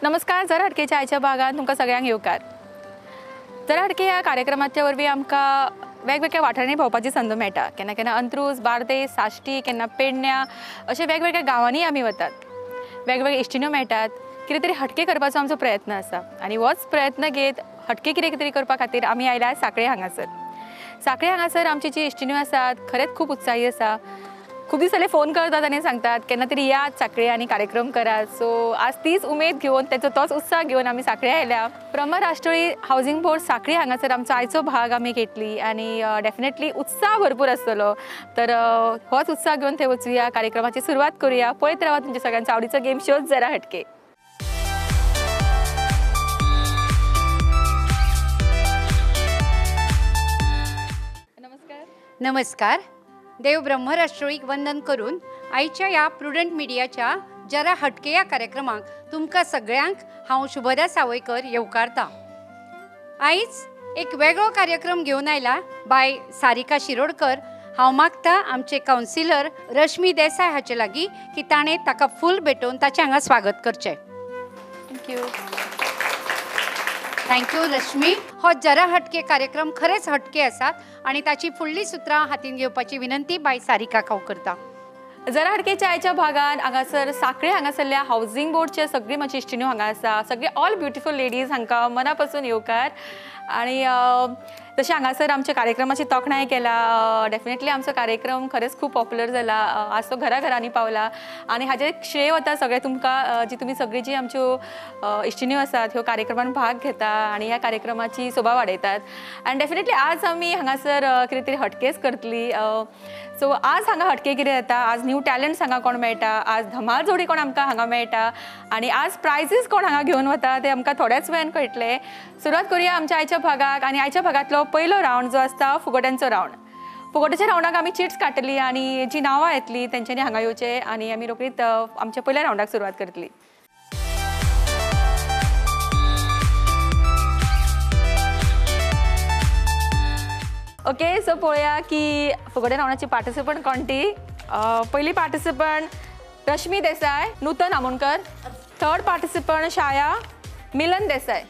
नमस्कार. जरा हटकेच्या आयच्या भागात तुमकां सगळ्यांक येवकार. जरा हटके ह्या कार्यक्रमाच्या वरवीं आमकां वेगवेगळ्या वाठारांनी भोंवपाची संद मेळटा. केन्ना केन्ना अंत्रूज, बार्देस, साश्टी, केन्ना पेडण्यां अशे वेगवेगळ्या गांवांनी आमी वतात. वेगवेगळे इश्टिण्यो मेळटात. कितें तरी हटके करपाचो आमचो प्रयत्न आसा आनी होच प्रयत्न घेत हटके कितें तरी करपा खातीर आमी आयल्यात सांखळे हांगासर. सांखळे हांगासर आमची जी इश्टिण्यो आसात खरेंच खूब उत्साही आसा. खूब दीस जाले फोन करतात आनी सांगतात केन्ना तरी यात सांखळे आनी कार्यक्रम करात. सो आज तीच उमेद घेवन तेचो तोच उत्साह घेवन आमी सांखळे आयल्या. ब्रह्मराष्ट्रीय हावजींग बोर्ड सांखळे हांगासर आमचो आयचो भाग आमी घेतली आनी डेफिनेटली उत्साह भरपूर आसतलो. तर होच उत्साह घेवन थंय वचुया, कार्यक्रमाची सुरवात करुया. पळयत रावा तुमच्या सगळ्यांचो आवडीचो गेम शो जरा हटके. नमस्कार. देव ब्रह्मराष्ट्रोळीक वंदन करून आयच्या या प्रुडंट मिडियाच्या जरा हटके या कार्यक्रमाक तुमकां सगळ्यांक हांव शुभदा सावयकर येवकारतां. आयज एक वेगळो कार्यक्रम घेवन आयला बाय सारिका शिरोडकर. हांव मागतां आमचे कावन्सिलर रश्मी देसाय हाचे लागीं की ताणें ताका फूल भेटोवन ताचें हांगा स्वागत करचें. थँक्यू. थँक्यू रश्मी. हो जरा हटके कार्यक्रम खरेंच हटके आसात आनी ताची फुडली सुत्रां हातीन घेवपाची विनंती बाय सारिका हांव करता. जरा हटकेच्या आयच्या भागात हांगासर सांखळे हांगासरल्या हावजींग बोर्डचे सगळी म्हजी इश्टिण्यो हांगा आसा. सगळे ऑल ब्युटिफूल लेडीज हांकां मना पासून येवकार. आनी जशें हांगासर आमच्या कार्यक्रमाची तोखणाय केला, डेफिनेटली आमचो कार्यक्रम खरेंच खूब पॉप्युलर जाला. आज तो घरा घरांनी पावला आनी हाजें श्रेय वता सगळें तुमकां, जी तुमी सगळी जी आमच्यो इश्टिण्यो आसात ह्यो कार्यक्रमान भाग घेता आनी ह्या कार्यक्रमाची शोभा वाडयतात. आनी डेफिनेटली आज आमी हांगासर कितें तरी हटकेच करतली. सो आज हांगा हटके कितें जाता, आज न्यू टॅलंट्स हांगा कोण मेळटा, आज धमाल जोडी कोण आमकां हांगा मेळटा आनी आज प्रायजीस कोण हांगा घेवन वता ते आमकां थोड्याच वेळान कळटलें. सुरवात करुया आमच्या आयच्या भागाक. आनी आयच्या भागांतलो पयलो रावंड जो आसता फुगड्यांचो रावंड. फुगड्याच्या रावंडाक आमी चिट्स काडटली आनी जी नांवां येतली तेंच्यांनी हांगा येवचें आनी आमी रोखडीच आमच्या पयल्या रावंडाक सुरवात करतली. ओके, सो पळोवया की फुगड्या रावंडाची पार्टिसिपंट कोण ती. पयली पार्टिसिपंट रश्मी देसाय, नूतन आमोणकर. थर्ड पार्टिसिपंट छाया, मिलन देसाय.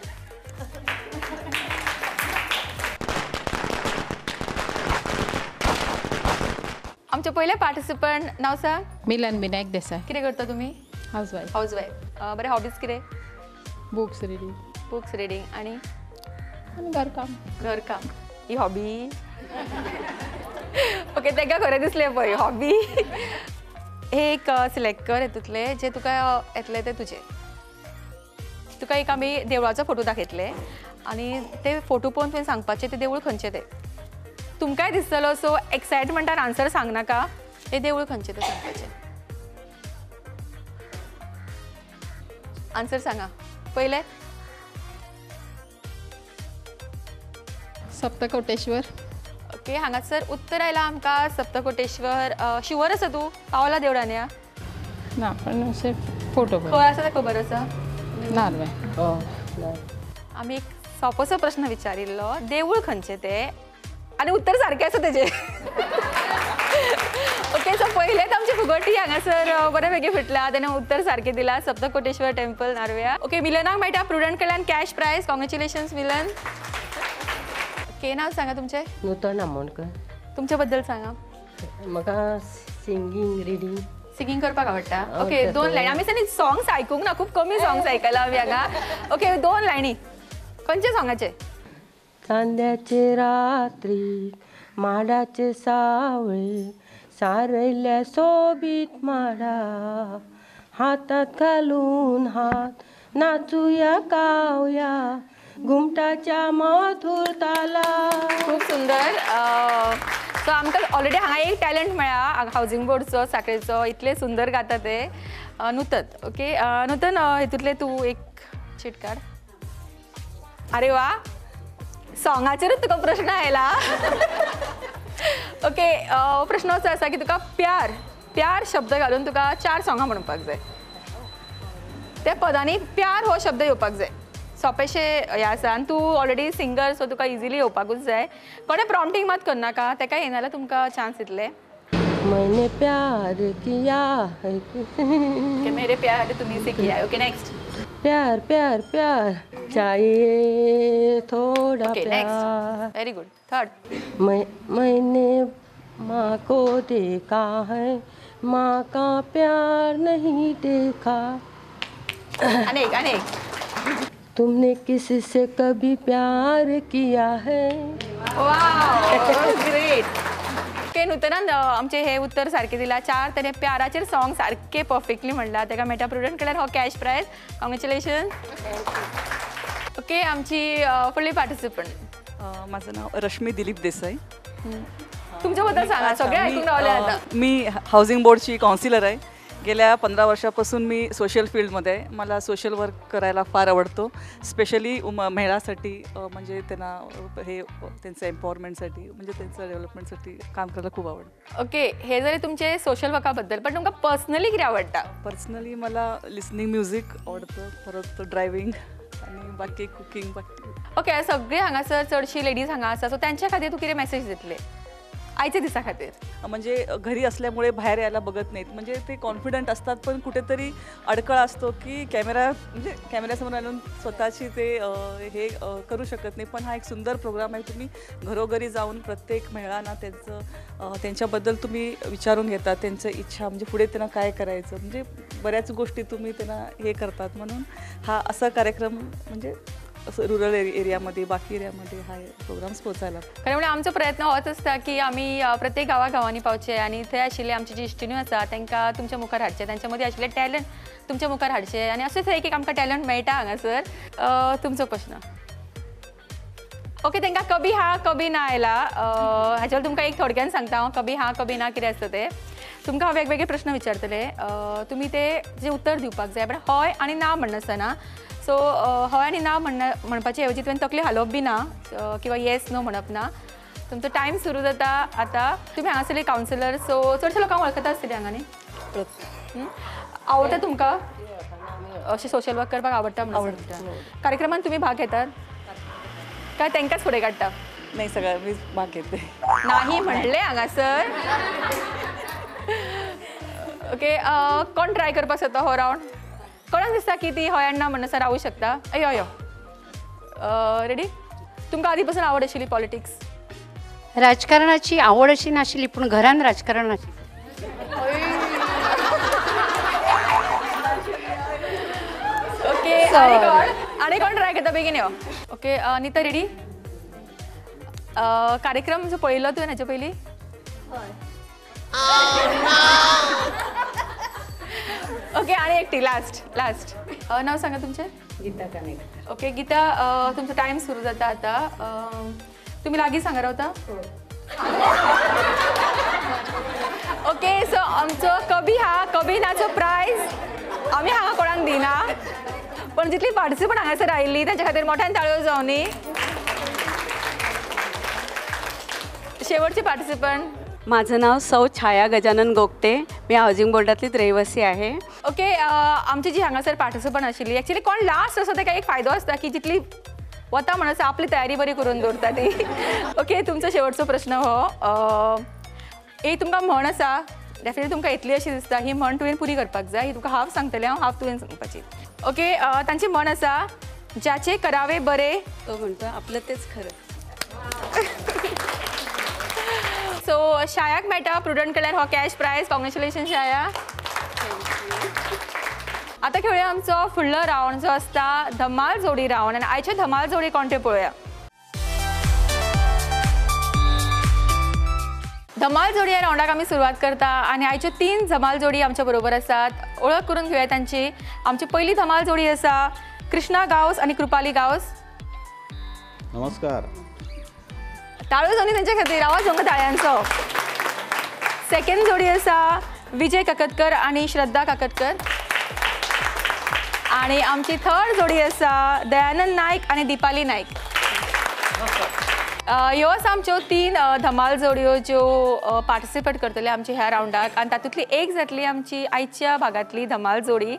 आमचे पयले पार्टिसिपंट नाव सांग. मिलन विनायक देसाय. कितें करता तुमी? हाऊसवाईफ. हाऊसवाईफ. बरें, हॉबीज कितें? Books reading. बुक्स रिडिंग आणि घरकाम. घरकाम ही हॉबी. ओके, तेका खरें दिसलें पळय हॉबी. हे एक सिलेक्ट कर हेतूंतले जे तुका येतले ते तुजे. तुका एक आमी देवळाचो फोटो दाखयतले आनी ते फोटो पळोवन तुवें सांगपाचें ते देवूळ खंयचें तें. तुमकांय दिसतलो, सो एक्सायटमेंटान आन्सर सांगनाका. हे देवूळ खंयचें तें सांगपाचें. आन्सर सांगा. पयलें सप्तकोटेश्वर. ओके, हांगासर उत्तर आयला आमकां सप्तकोटेश्वर. शुवर आसा तूं पावला देवळान या? ना, पण असे फोटो खंय आसा तें खबर आसा? नारवे. आमी एक सोंपोसो प्रश्न विचारिल्लो, देवूळ खंयचें तें आनी उत्तर सारकें आसा तेजें. ओके, सो पयलेच आमची फुगटी हांगासर बरे पैकी फुटला. तेणें उत्तर सारकें दिलां, सप्तकोटेश्वर टेम्पल नारव्या. ओके, मिलनाक मेळटा प्रुडंट कडल्यान कॅश प्रायज. कॉंग्रॅच्युलेशन्स मिलन. ओके, नाव सांगा तुमचें. नूतन आमोणकर. तुमचे बद्दल सांगा. म्हाका सिंगींग रिडींग सिंगींग करपाक आवडटा. ओके, 2 लायनी. आमी सनी सॉंग्स आयकूंक ना, खूब कमी सॉंग्स आयकला आमी हांगा. ओके, 2 लायनी. खंयचे सॉंगाचे? चांद्याचे रात्री माडाचे सावळे सारयल्या सोबीत माडा हातात घालून हात नाचूया गावया घुमटाच्या मधुर ताला. खूप सुंदर. सो आमकां ऑलरेडी हांगा एक टॅलंट मेळ्ळा हावजींग बोर्डचो सांखळेचो. इतले सुंदर गाता ते. नूतन. ओके, नूतन हेतूंतले तूं एक चीट काड. अरे वा, सॉंगाचेरूच तुका प्रश्न आयला. ओके, प्रश्न असो आसा की तुका प्यार प्यार शब्द घालून तुका 4 सॉंगां म्हणपाक जाय. त्या पदांनी प्यार हो शब्द येवपाक जाय. सोपेशे हे आसा आनी तूं ऑलरेडी सिंगर, सो तुका इजिली येवपाकूच जाय. कोणें प्रॉम्प्टिंग मात करनाका, तेका येना जाल्यार तुमकां चान्स दितले. मैंने प्यार किया है मेरे प्यार तुमने से किया है. Okay, next. प्यार प्यार प्यार चाहिए थोड़ा ओके प्यार. नेक्स्ट व्हेरी गुड थर्ड मैंने माँ को देखा है, माँ का प्यार नहीं देखा. अनेक अनेक तुमने किसी से कभी प्यार किया है? Wow great. ओके नूतनान आमचे हे उत्तर सारखे दिला. 4 त्याने प्याराचेर सॉंग सारखे परफेक्टली म्हणला. तेका मेळटा प्रुडंट कलर हो कॅश प्राइज. कॉंग्रॅच्युलेशन. ओके आमची फुडली पार्टिसिपंट. माझं नाव रश्मी दिलीप देसाई. तुमच्याबद्दल सांगा. सगळे ऐकून राहिले आता. मी हाऊसिंग बोर्डची काउन्सिलर आहे. गेल्या 15 वर्षापासून मी सोशल फील्डमध्ये आहे. मला सोशल वर्क करायला फार आवडतो. स्पेशली महिलांसाठी म्हणजे त्यांना त्यांचं एम्पॉवरमेंटसाठी म्हणजे त्यांचं डेव्हलपमेंटसाठी काम करायला खूप आवडतं. ओके हे जरी तुमचे सोशल वर्काबद्दल पण तुमका पर्सनली किती आवडता? पर्सनली मला लिसनिंग म्युझिक आवडतं, परत ड्रायव्हिंग आणि बाकी कुकिंग बाकी. ओके सगळे हांगासर चडशी लेडीज हांगा आसा सो त्यांच्या खातीर तू कितें मेसेज दितले आयच्या दिसा खातीर? म्हणजे घरी असल्यामुळे बाहेर यायला बघत नाहीत. म्हणजे ते कॉन्फिडंट असतात पण कुठेतरी अडकळा असतो की म्हणजे कॅमेऱ्यासमोर आणून स्वतःची ते हे करू शकत नाही. पण हा एक सुंदर प्रोग्राम आहे. तुम्ही घरोघरी जाऊन प्रत्येक महिलांना त्यांच्याबद्दल तुम्ही विचारून घेता, त्यांचं इच्छा म्हणजे पुढे त्यांना काय करायचं म्हणजे बऱ्याच गोष्टी तुम्ही त्यांना हे करतात. म्हणून हा असा कार्यक्रम म्हणजे रुरल एरियामध्ये बाकी एरियामध्ये हा प्रोग्राम्स पोचायला. खरें म्हणजे आमचो प्रयत्न होच आसता की आमी प्रत्येक गांवांनी पावचे आनी थंय आशिल्ले आमची जी इश्टिण्यो आसा तांकां तुमच्या मुखार हाडचे, तांच्या मदीं आशिल्ले टॅलंट तुमच्या मुखार हाडचे आनी अशेंच एक आमकां टॅलंट मेळटा हांगासर. तुमचो प्रश्न. ओके तांकां कभी हा कभी ना आयला. हाचे तुमकां एक थोडक्यान सांगता हांव कभी हा कभी ना कितें आसता तें. तुमकां हांव वेगवेगळे प्रश्न विचारतले. तुमी जे उत्तर दिवपाक जाय पण हय आनी ना म्हणनासतना. सो हय आनी ना म्हणपाचे ऐवजी तुवें तकली हालोवप बी ना किंवा येस नो म्हणप ना. तुमचो टायम सुरू जाता आतां. तुमी हांगासरले कावन्सिलर सो चडशे लोकांक वळखता आसतली हांगा न्ही. आवडटा तुमकां अशें सोशल वर्क करपाक आवडटा म्हणून? कार्यक्रमांत तुमी भाग घेतात काय तांकांच फुडें काडटा? नाही सगळं मी भाग घेते. नाही म्हणले हांगासर. ओके कोण ट्राय करपाक सोदता हो रावंड? कोणाक दिसता की ती हय आनी ना म्हणसर रावूं शकता? यो यो रेडी. तुमकां आदी पासून आवड आशिल्ली पॉलिटिक्स? राजकारणाची आवड अशी नाशिल्ली पूण घरान राजकारण आशिल्लें. ओके आनी कोण ट्राय करता बेगीन यो. Okay Nita ready? कार्यक्रम जो पळयलो तुवें हाचे पयलीं? ओके आणि एकटी लास्ट नाव सांगा तुमचे? गीता कानेटकर. ओके गीता तुमचा टाइम सुरू जाता आता. तुम्ही लागीं सांगा रावता? ओके सो आमचो कभी हा कभी नाचो प्रायज आम्ही हांगा कोणाक दिना पण जितली पार्टिसिपंट हांगासर आयिल्ली ताच्या खातीर मोठ्यान ताळयो जावनी. शेवटची पार्टिसिपंट. माझं नाव सौ छाया गजानन गोगटे. मी हाऊसिंग बोर्डातलीच रहिवासी आहे. ओके आमची जी हांगासर पार्टिसिपंट आशिल्ली एक्चुअली कोण लास्ट असो ताका एक फायदो आसता की जितली वता म्हणून आपली तयारी बरी करून दवरता ती. ओके तुमचो शेवटचो प्रश्न हो. एक तुमकां म्हण आसा डेफिनेटली तुमकां येतली अशी दिसता. ही म्हण तुवें पुरी करपाक जाय. ही तुका हाफ सांगतलें हांव हाफ तुवें सांगपाची. ओके तांची म्हण आसा ज्याचे करावे बरे तो म्हणतो आपलं तेच खरं. सो शायाक मेळटा प्रुडंट कलर हो कॅश प्राइज. कॉंग्रॅच्युलेशन शाया. आता खेळूया आमचो फुडलो रावंड जो आसता धमाल जोडी रावंड. आनी आयचे धमाल जोडी कोण ते पळोवया. धमाल जोडी या रावंडाक आमी सुरवात करता आनी आयच्यो 3 धमाल जोडी आमच्या बरोबर आसात. ओळख करून घेवया तांची. आमची पहिली धमाल जोडी आसा कृष्णा गावस आणि कृपाली गावस. नमस्कार. ताळयो जावनी तांच्या खातीर. आवाज येवंक ताळयांचो. सेकंड जोडी आसा विजय काकतकर आणि श्रद्धा काकतकर. आणि आमची थर्ड जोडी आसा दयानंद नायक आणि दीपाली नायक. ह्यो आसा आमच्यो 3 धमाल जोडयो ज्यो पार्टिसिपेट करतले आमच्या ह्या रावंडाक आनी तातूंतली एक जातली आमची आयच्या भागातली धमाल जोडी.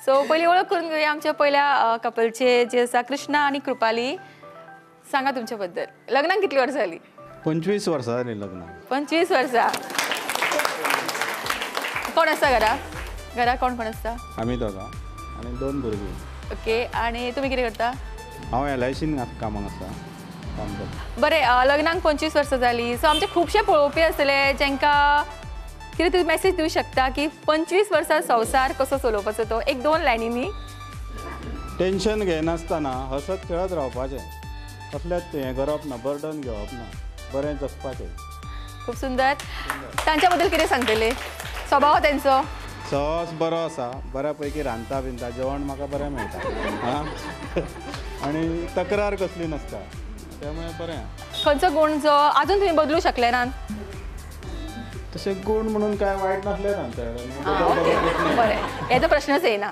सो पयली ओळख करून घेवया आमच्या पयल्या कपलचे जे आसा कृष्णा आणि कृपाली. सांगा तुमच्या बद्दल. लग्नाक कितली वर्सां जाली? 25 वर्सां जाली लग्न. 25 वर्सां. कोण आसा घरा कोण कोण आसता? आमी दोगां आनी 2 भुरगीं. ओके आणि तुमी कितें करता? हांव LICन कामाक आसा काम करता. बरें लग्नाक 25 वर्सां जालीं सो आमचे खुबशे पळोवपी आसले जेंकां कितें तुमी मॅसेज दिवंक शकता की 25 वर्सां संवसार कसो चलोवपाचो तो 1-2 लायनींनी. टेन्शन घेनासतना हसत खेळत रावपाचें. कसलेंच हें करप ना, बर्डन घेवप ना, बरें जगपाचें. खूब सुंदर. तांच्या बद्दल कितें सांगतले? स्वभाव तेंचो सहज बरो आसा, बऱ्या पैकी रांदता बिनता, जेवण म्हाका बरें मेळटा हां आनी तक्रार कसली नासता, त्यामुळे बरें. खंयचो गुण जो आजून तुमी बदलू शकले ना? तशें गुण म्हणून काय वायट नासलें तांचे. बरें, हेजो प्रश्नच येना.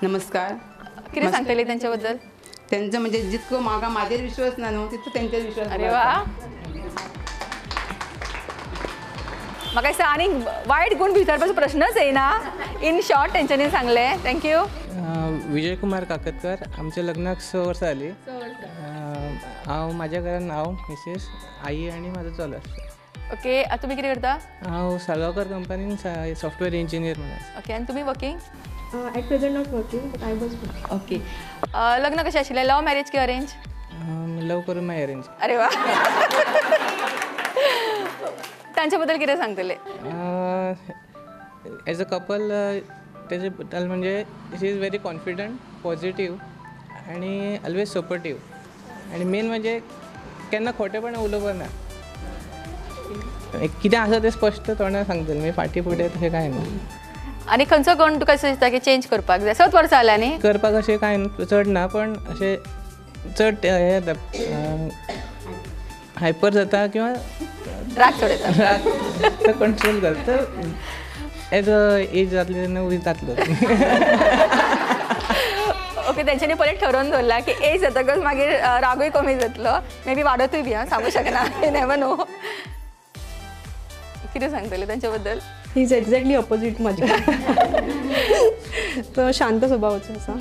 नमस्कार. कितें सांगतले तेंच्या बद्दल? त्यांचं म्हणजे जितको म्हाका म्हाजेर विश्वास ना न्हू तितको तेंचेर विश्वास. अरे वा. म्हाका दिसता आनी वायट गुण विचारपाचो प्रश्नच येना. इन शॉर्ट तेंच्यांनी सांगले. थँक्यू. विजय कुमार काकतकर. आमच्या लग्नाक 6 वर्सां जाली. हांव म्हाज्या घरान हांव मिसेस आई आनी म्हाजो चलो आसता. ओके तुमी कितें करता? हांव साळगांवकर कंपनीन सॉफ्टवेअर इंजिनियर म्हणून आसा. ओके आनी तुमी working? At present not working but I was working. Okay लग्न कशें आशिल्लें? लव मॅरेज की अरेंज? लव करून मागीर अरेंज. अरे वा. तांच्या बद्दल कितें सांगतले? एज अ कपल तेजे बद्दल म्हणजे शी इज व्हेरी कॉन्फिडंट, पॉझिटिव्ह आनी ऑलवेज सपोर्टीव आनी मेन म्हणजे केन्ना खोटेपण उलोवप ना. कितें आसा तें स्पश्ट तोंडार सांगतलें मागीर फाटीं फुडें तशें कांय ना. आनी खंयचो गुण तुका अशें दिसता की चेंज करपाक जाय? 7 वर्सां जाल्यां न्ही? करपाक अशें कांय चड ना, पण अशें चड हें जाता हायपर जाता किंवा राग चड येता. कंट्रोल करता. एज अ एज जातली तेन्ना उदीक जातलो. ओके तेंच्यांनी पयलीं ठरोवन दवरला की एज जातकच मागीर रागूय कमी जातलो. मे बी वाडतूय बी हां सांगूं शकना. Never know. कितें सांगतले तांच्या बद्दल? ही इज एक्झॅक्टली ऑपोजीट म्हाज्या. तो शांत स्वभावाचो आसा.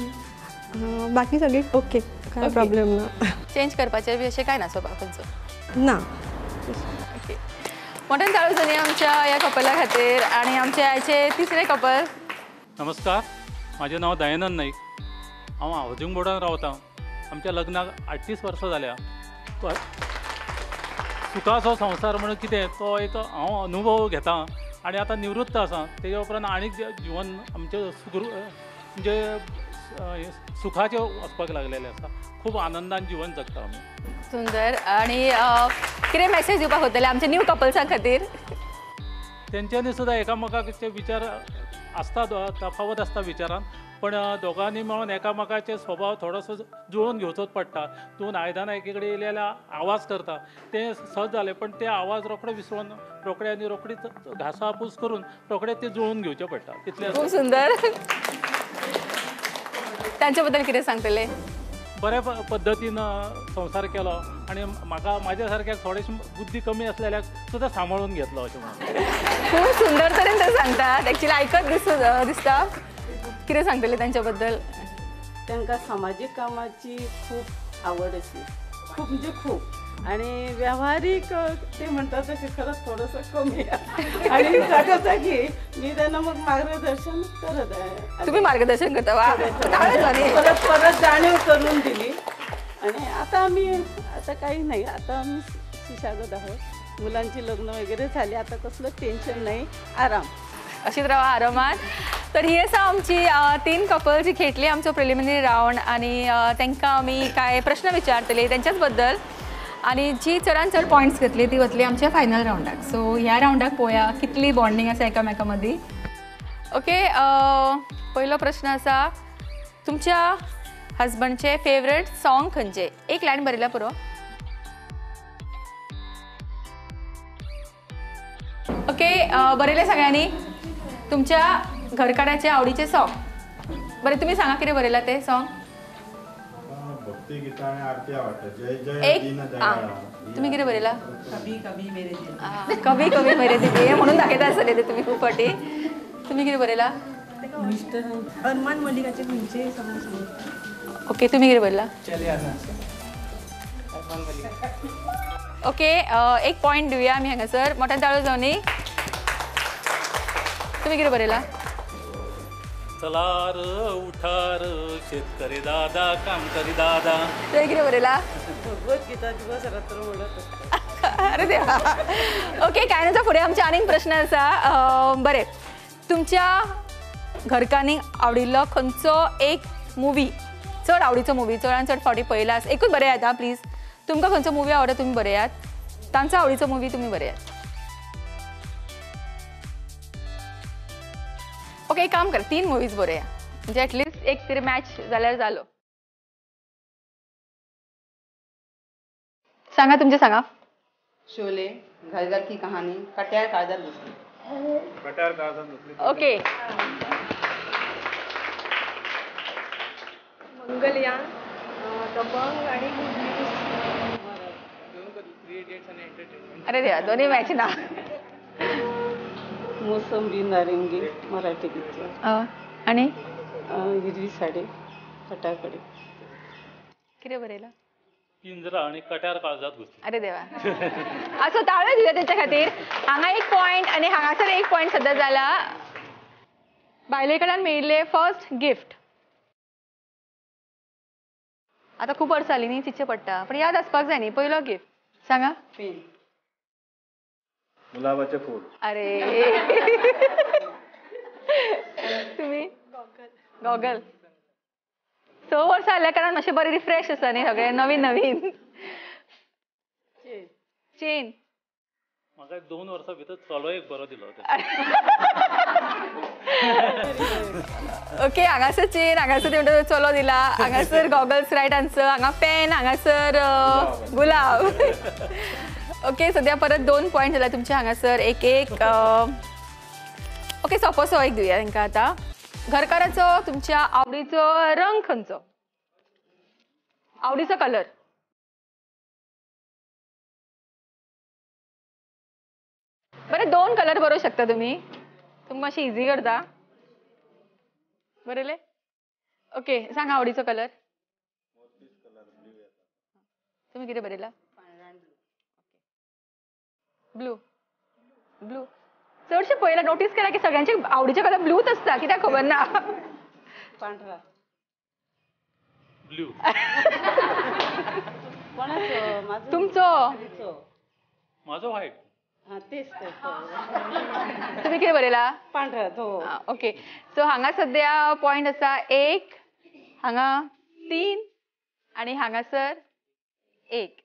बाकी सगळी ओके, काय प्रॉब्लेम ना. चेंज करपाचें बी अशें कांय ना स्वभाव खंयचो? ना. ओके मोठ्यान चालू जाली आमच्या ह्या कपला खातीर. आनी आमचे आयचे तिसरे कपल. नमस्कार, माझे नाव दयानंद नाईक. हांव हावजींग बोर्डान रावतां. आमच्या लग्नाक 38 वर्सां जाल्या. सुखाचो संवसार म्हणून कितें तो एक हांव अनुभव घेतां आनी आतां निवृत्त आसा. तेजे उपरांत आनीक जिवन आमचें म्हणजे सुखाचें वचपाक लागलेलें आसा. खूब आनंदान जिवन जगता आमी. सुंदर. आनी कितें मॅसेज दिवपाक सोदतले आमच्या न्यू कपल्सां खातीर? तेंच्यांनी सुद्दां एकामेकाचे विचार आसता, तफावत आसता विचारान, पण दोगांनी मेळून एकामेकाचे स्वभाव थोडोसो जुळोवन घेवचोच पडटा. दोन आयदनां एके कडेन येयली जाल्यार आवाज करता तें सहज जालें, पण ते आवाज रोखडे विसरून रोखडीच घासापूस करून रोखडे ते जुळोवन घेवचे पडटा. तितलें. खूब सुंदर. तांच्या बद्दल कितें सांगतले? बऱ्या पद्दतीन संवसार केलो आनी म्हाका म्हाज्या सारक्याक थोडीशी बुद्धी कमी आसलेल्याक सुद्दां सांबाळून घेतलो अशें म्हणून. खूब सुंदर तरेन ते सांगतात. एक्चुअली आयकत दिसता. कितें सांगतले तांच्या बद्दल? तांकां सामाजीक कामाची खूब आवड आसली. खूब म्हणजे खूब. आणि व्यावहारिक ते म्हणतात तसे खरंच थोडंसं कमी आहे. आणि जागोजागी मी त्यांना मग मार्गदर्शन करत आहे. तुम्ही मार्गदर्शन करता? वा. परत जाणीव करून दिली. आणि आता काही नाही, आता आम्ही सुशागत आहोत. मुलांची लग्न वगैरे झाली, आता कसलं टेन्शन नाही, आराम. अशीच राहा आरामात. तर ही आसा आमची 3 कपल जी खेळटली आमचो प्रिलिमिनरी रावंड. आनी तांकां आमी कांय प्रश्न विचारतले तेंच्याच बद्दल. आनी जी चडान चड पॉयंट्स घेतली ती वतली आमच्या फायनल रावंडाक. सो ह्या रावंडाक पळोवया कितली बॉन्डिंग आसा एकामेका मदीं. ओके पयलो प्रश्न आसा, तुमच्या हजबंडचे फेवरेट सॉंग खंयचे? एक लायन बरयल्या पुरो. ओके बरयले सगळ्यांनी. तुमच्या घरकाराचे आवडीचे सॉंग. बरें तुमी सांगा कितें बरयला ते सॉंग. भक्ती गीता आणि आरती आवडतात. जय जय एक तुम्ही कितें बरयला? कभी कभी मेरे दिल. कभी कभी मेरे दिल हे म्हणून दाखयता आसतले ते तुमी खूब फाटी. तुमी कितें बरयला? मिस्टर अरमान मलिकाचे खंयचे सॉंग? ओके तुमी कितें बरयला? ओके एक पॉयंट दिवया आमी हांगासर. मोठ्यान ताळो जावनी. तुमी कितें बरयला? चलार उठार शेतकरी दादा कामकरी दादा. ते किती बरेला? भगवद्गीता दिवस रात्र म्हणत असतात. अरे देवा. ओके, काय नव्हतं पुढे आमचे अनेक प्रश्न असा. बरे, तुमच्या घरकांनी आवडिल्लो खंयचो एक मुवी, चड आवडीचो मुवी, चडान चड फावटी पळयला एकूच बरेयात हा प्लीज. तुमकां खंयचो मुवी आवडटा तुम्ही बरेयात, तांचो आवडीचो मुवी तुम्ही बरेयात. ओके, एक काम कर, 3 मुवीज बरेया, म्हणजे ॲटलिस्ट एक तरी मॅच जाल्यार जालो. सांगा तुमचे सांगा. शोले, घर घर की कहानी, कट्यार काळजात घुसली. कट्यार काळजात घुसली. ओके. मंगलयान, दबंग आणि अरे देवा, दोन्ही मॅच ना. मोसंबी नारिंगी मराठी पिक्चर. आणि हिरवी साडी फटाकडे. किती बरेला? पिंजरा आणि कट्यार काळजात घुसली. अरे देवा. असो, ताळ्यो दिल्या त्याच्या खातीर. हांगा 1 पॉयंट आणि हांगासर 1 पॉयंट सध्या जाला. बायले कडल्यान मेळिल्ले फर्स्ट गिफ्ट. आता खूप वर्ष जाली न्ही, चिंतचें पडटा, पण याद आसपाक जाय न्ही. पयलो गिफ्ट सांगा. पेन. गुलाबाचे फूल. अरे तुम्ही? गॉगल. 6 वर्सां जाल्या कारण मातशें बरें रिफ्रेश आसा न्ही, सगळें नवीन नवीन. चेन. म्हाका 2 वर्सां भितर चलो एक बरो दिलो. ओके, हांगासर चेन, हांगासर ते म्हणटा चलो दिला, हांगासर गॉगल्स रायट आन्सर, हांगा पेन, हांगासर गुलाब. ओके, सध्या परत 2 पॉयंट जाला तुमचे. हांगासर 1-1. ओके, सोपोसो एक दिवया तांकां आतां. घरकाराचो तुमच्या आवडीचो रंग खंयचो? आवडीचो कलर? बरें, 2 कलर बरोवंक शकता तुमी. तुमकां मातशें इजी करता. बरयले? ओके, सांगा आवडीचो कलर. तुम्ही कितें बरयला? ब्लू. ब्लू. चडशे पळयला, नोटीस केला की सगळ्यांचे आवडीचे कलर ब्लूच असता, कित्याक खबर ना. पांढरा. ब्लू. कोणाचो? माझो. तुमचो? माझो व्हाईट. हा, तेच तर. तुम्ही कितें बरयला? पांढरा. ओके, सो हांगा सध्या पॉयंट आसा 1, हांगा 3 आणि हांगासर 1.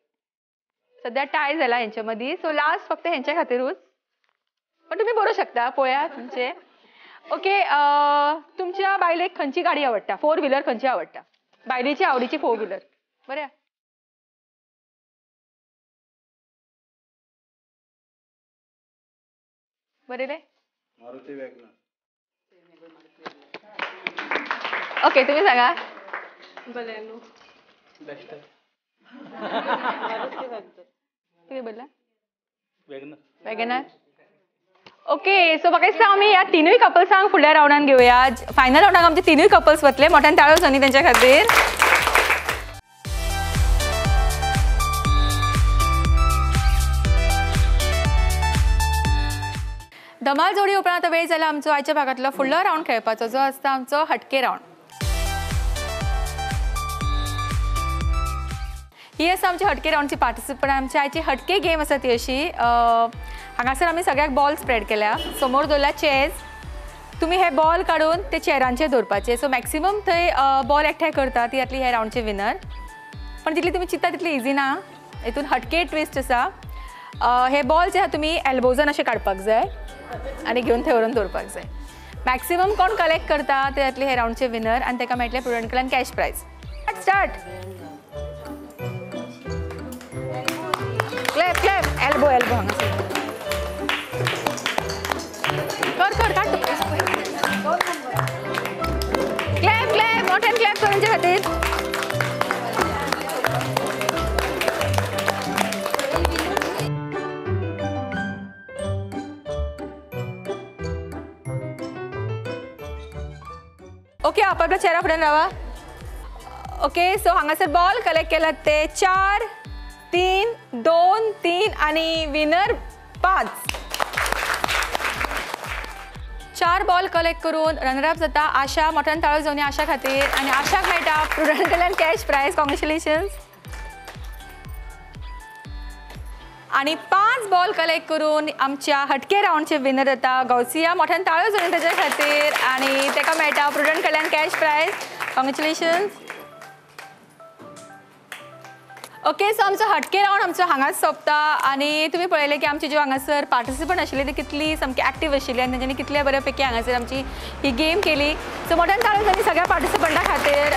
सध्या टाय जाला हेंच्या मदीं. सो लास्ट फक्त हेंच्या खातीरूच, पण तुम्ही बरोवंक शकता. पळया तुमचे. ओके, तुमच्या बायलेक खंयची गाडी आवडटा? 4 व्हिलर खंयची आवडटा? बायलेची आवडीची 4 व्हिलर. बरें. बरयले? मारुती वॅगनर. ओके, तुम्ही सांगा. बलेनो. बेस्टर. तुम्ही बोलला? वॅगनर. वॅगनर. ओके, सो म्हाका दिसता आमी ह्या 3 कपल्सांक फुडल्या रावंडान घेवया. फायनल रावंडाक आमचे 3 कपल्स वतले. मोठ्यान ताळ्यो सोनी तेंच्या खातीर. धमाल जोडी उपरांत आता वेळ जाला आमचो आयच्या भागातलो फुडलो रावंड खेळपाचो, जो आसता आमचो हटके रावंड. ही आसा आमची हटके रावंडची पार्टिसिपंट. आमची आयची हटके गेम आसा ती अशी, हांगासर आमी सगळ्याक बॉल स्प्रेड केल्या. समोर दवरल्या चेअर्स. तुम्ही हे बॉल काढून ते चेअरांचेर दवरपाचे. सो मॅक्सिमम थंय बॉल एकठांय करता ती जातली हे रावंडचे विनर. पण तितली तुम्ही चिंता तितली इजी ना. हितून हटके ट्विस्ट आसा. हे बॉल जे आहा तुमी एल्बोजान अशें काडपाक जाय आनी घेवन थंय व्हरून दवरपाक जाय. मॅक्सिमम कोण कलेक्ट करता ते जातले हे रावंडचे विनर आनी ताका मेळटले प्रुडंट कडल्यान cash prize. Start. Clap clap. Elbow elbow हांगासर कर कर काड. Clap clap. मोठ्यान क्लॅप कर तेंच्या खातीर. ओके, आपापल्या चेहरा फुड्यान रावा. ओके, सो हांगासर बॉल कलेक्ट केलात ते 4, 3, 2, 3 आणि विनर 5. 4 बॉल कलेक्ट करून रनरअप जाता आशा. मोठ्यान ताळो जावन आशा खातीर. आनी आशाक मेळटा प्रुडंट कडल्यान कॅश प्रायज. कॉंग्रॅच्युलेशन्स. आणि 5 बॉल कलेक्ट करून आमच्या हटके राऊंडचे विनर जाता गौसिया. मोठ्यान ताळो जावन ताच्या खातीर. आणि ताका मेळटा प्रुडंट कडल्यान cash prize. Congratulations. Okay, so आमचो हटके राऊंड आमचो हांगाच सोंपता. आनी तुमी पळयलें की आमची ज्यो हांगासर पार्टिसिपंट आशिल्ली ती कितली सामकी एक्टीव आशिल्ली आनी तेंच्यांनी कितल्या बऱ्या पैकी हांगासर आमची ही गेम केली. सो मोठ्यान ताळो जावन सगळ्या पार्टिसिपंटां खातीर.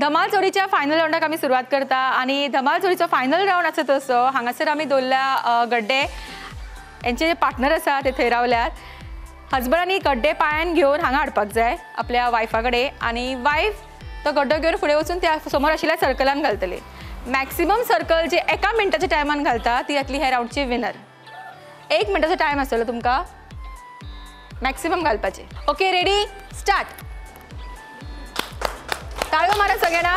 धमाल जोडीच्या फायनल राउंडाक आमी सुरवात करता. आनी धमाल जोडीचो फायनल राउंड आसा तसो हांगासर आमी दवरल्या गड्डे. हेंचे जे पार्टनर आसा ते थंय रावल्यात. हजबंडांनी गड्डे पांयान घेवन हांगा हाडपाक जाय आपल्या वायफा कडेन. आनी वायफ तो गड्डो घेवन फुडें वचून त्या समोर आशिल्ल्या सर्कलान घालतली. मॅक्सिमम सर्कल जे 1 मिनटाच्या टायमान घालता ती जातली हे राउंडची विनर. 1 मिनटाचो टायम आसतलो तुमकां मॅक्सिमम घालपाचे. Okay, ready, start. ताळयो मारा सगळे ना.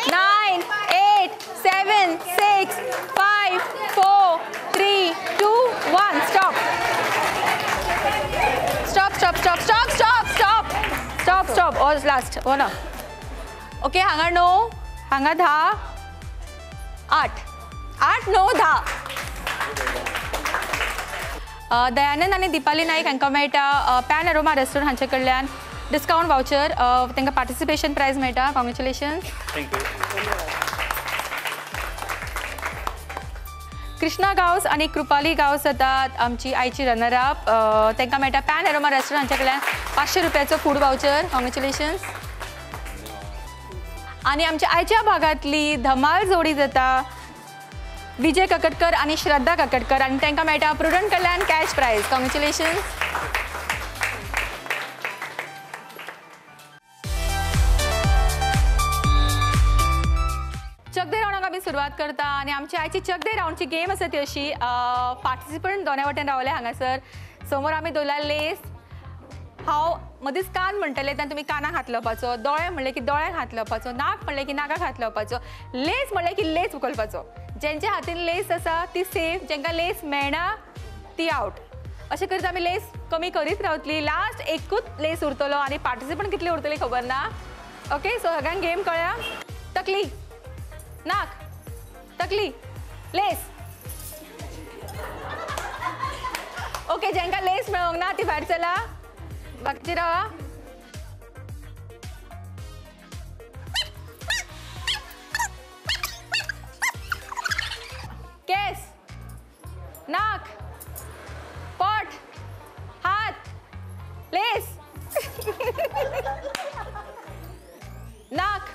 9, 8, 7, 6, 5, 4, 3, 2, 1. Stop. Stop, stop, stop, stop, stop, stop. Stop, stop. All last. हो ना. ओके, हांगा 9, हांगा 10, 8. 8, 9, 10. दयानंद आणि दीपाली नाईक हांकां मेळटा पॅन अरोमा रेस्टॉरंट हांचे कडल्यान डिस्काउंट वाउचर. तांकां पार्टिसिपेशन प्रायज मेळटा. कॉंग्रॅच्युलेशन्स. थँक्यू. कृष्णा गावस आणि कृपाली गावस जातात आमची आयची रनरअप. तांकां मेळटा पॅन अरोमा रेस्टॉरंट हांचे कडल्यान 500 रुपयाचो फूड वाउचर. कॉंग्रॅच्युलेशन्स. आणि आमच्या आयच्या भागातली धमाल जोडी जाता विजय ककडकर आणि श्रद्धा ककडकर. आणि तांकां मेळटा प्रुडंट कडल्यान कॅश प्रायज. कॉंग्रॅच्युलेशन्स. चक दे राउंडाक आमी सुरवात करता. आनी आमची आयची चक दे राउंडची गेम आसा ती अशी पार्टिसिपंट दोनूय वटेन रावले हांगासर. समोर आमी दवरला लेस. हांव मदींच कान म्हणटलें तेन्ना तुमी कानाक हात लावपाचो. दोळे म्हणले की दोळ्यांक हात लावपाचो. नाक म्हणलें की नाकाक हात लावपाचो. लेस म्हणलें की लेस उखलपाचो. जेंच्या हातीन लेस आसा ती सेफ. जेंकां लेस मेळना ती आउट. अशें करीत आमी लेस कमी करीत रावतली. लास्ट एकूच लेस उरतलो आनी पार्टिसिपंट कितले उरतले खबर ना. ओके, सो सगळ्यांक गेम कळ्या. तकली, नाक, तकली, लेस. ओके, जेंकां लेस मेळोंक ना ती भायर चला. बाकीची रावा. केस, नाक, पोट, हात, लेस. नाक,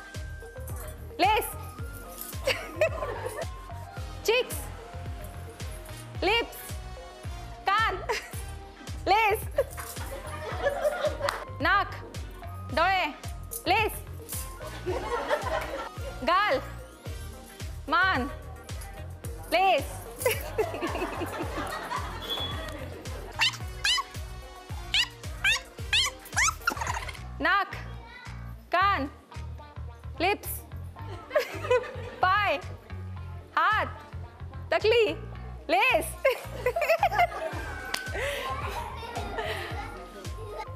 लेस. चिक्स, लिप्स, कान, लेस. नाक, डोळे, लेस. गाल, मान, लेस. नाक, कान, लिप्स, पाय, हात, तकली, लेस.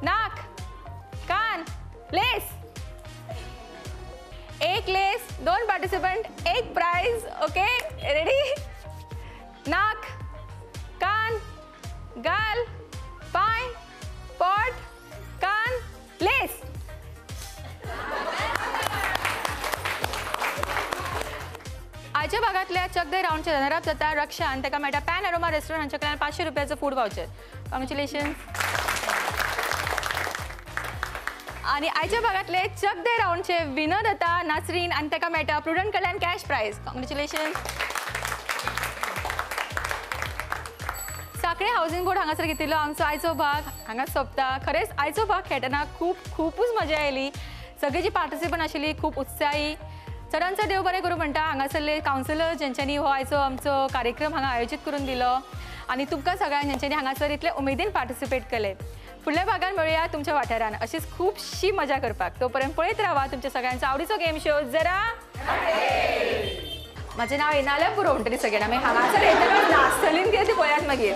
नाक, कान, लेस. एक लेस, 2 पार्टिसिपंट, 1 प्राइज. Okay, ready. नाक, कान, गाल, पाय, पोट, कान, लेस. आयच्या भागातल्या चक दे राउंडचे रनरअप जाता रक्षा. आणि ताका मेळटा पॅन अरोमा रेस्टॉरंट हांचे कडल्यान 500 रुपयाचो फूड वाउचर. कॉंग्रॅच्युलेशन्स. आणि आयच्या भागातले चक दे राउंडचे विनर जाता नासरीन. आणि ताका मेळटा प्रुडंट कडल्यान cash prize. Congratulations. Sakhale housing board हांगासर घेतिल्लो आमचो आयचो भाग हांगा सोंपता. खरेंच आयचो भाग खेळटना खूपच मजा आयली. सगळी जी पार्टिसिपंट आशिल्ली खूप उत्साही. सरांचं देव बरें करूं म्हणटा हांगासरले कावन्सिलर जेंच्यांनी हो आयचो आमचो कार्यक्रम हांगा आयोजीत करून दिलो आनी तुमकां सगळ्यांक जेंच्यांनी हांगासर इतले उमेदीन पार्टिसिपेट केले. फुडल्या भागान मेळुया तुमच्या वाठारान अशीच खूबशी मजा करपाक. तोपर्यंत पळयत रावा तुमच्या सगळ्यांचो आवडीचो गेम शो जरा. म्हजें नांव येना जाल्यार पुरो म्हणटली सगळ्यांना मागीर हांगासर येतलो नाचतलीं कितें ती पळयात मागीर.